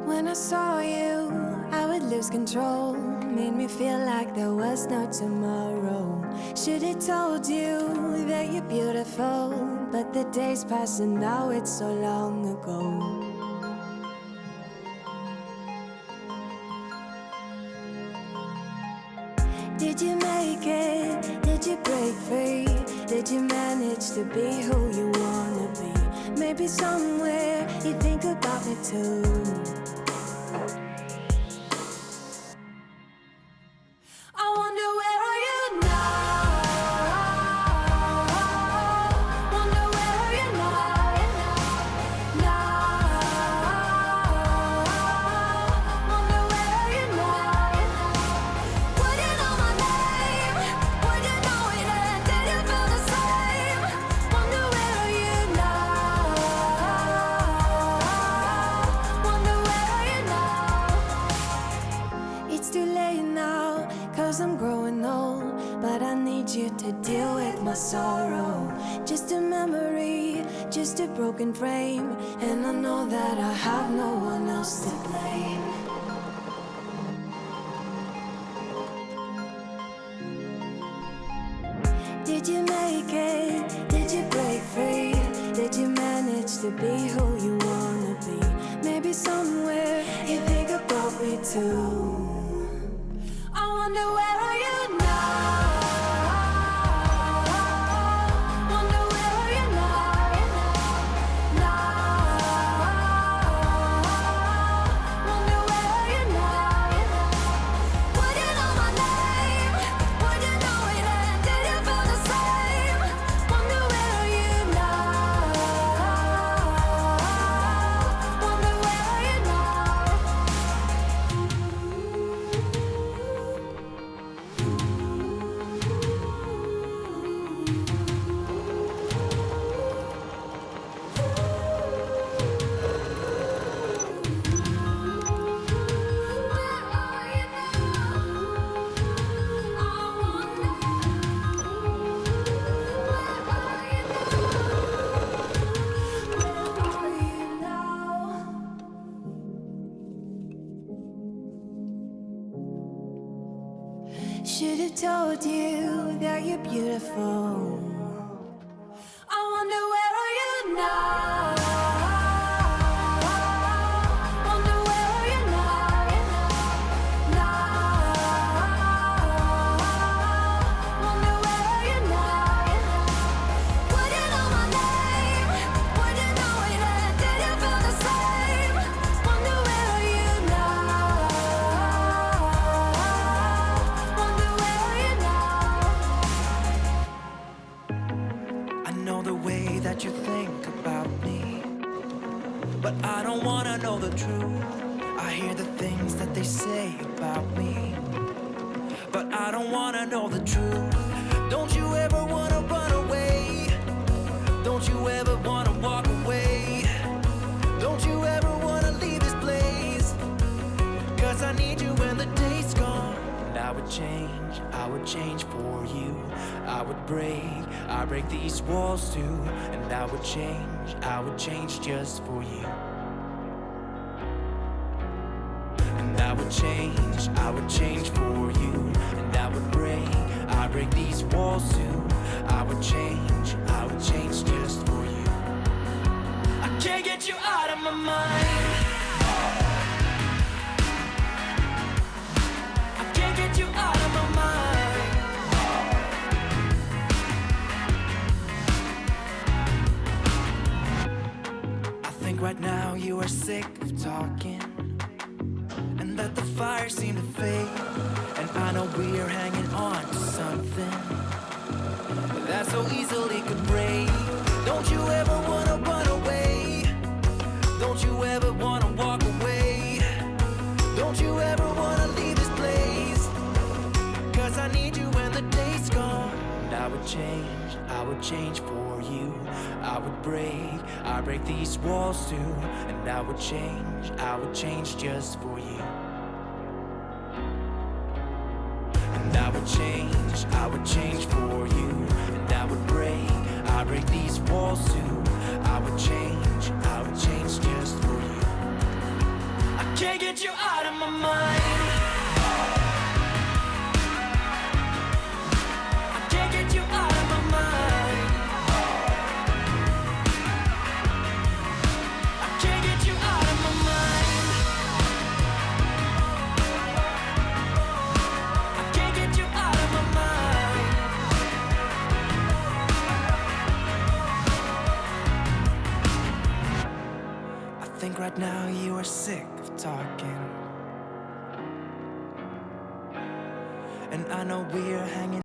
When I saw you, I would lose control. Made me feel like there was no tomorrow. Should've told you that you're beautiful, but the days pass and now it's so long ago. Did you make it? Did you break free? Did you manage to be who you wanna be? Maybe somewhere you think about me too. I wonder where are you now? Wonder where are you now? Wonder where are you now? Would you know my name? Would you know it and did you feel the same? Wonder where are you now? Wonder where are you now? It's too late now, 'cause I'm growing old, but I need you to deal with my sorrow. Just a memory, just a broken frame, and I know that I have no one else to blame. Did you make it? Did you break free? Did you manage to be who you wanna be? Maybe somewhere you think about me too. I wonder where are you now? Wonder where are you now? Wonder where are you now? Would you know my name? Would you know it and did you feel the same? Wonder where are you now? Wonder where are you now? Should've told you that you're beautiful. I wonder where are you now? Wonder where are you now? Wonder where are you now? Would you know my name? Would you know it and did you feel the same? Wonder where are you now? Wonder where are you now? I know the way that you think about me, but I don't wanna know the truth. I hear the things that they say about me, but I don't wanna know the truth. Don't you ever wanna run away? Don't you ever wanna walk away? Don't you ever wanna leave this place? 'Cause I need you when the day's gone. And I would change for you. I would break these walls too. And I would change just for you. And I would change for you. And I would break these walls too. I would change just for you. I can't get you out of my mind. I can't get you out of my mind. I think right now you are sick of talking, and that the fire seemed to fade. And I know we're hanging on to something that so easily could break. Don't you ever wanna run away? Don't you ever wanna walk away? Don't you ever wanna leave this place? 'Cause I need you when the day's gone. And I would change for you. I would break these walls too. And I would change just for you. And I would change for you. And I would break these walls too. I would change just for you. I can't get you out of my mind. I can't get you out of my mind. I can't get you out of my mind. I can't get you out of my mind. I think right now you are sick of talking, and I know we're hanging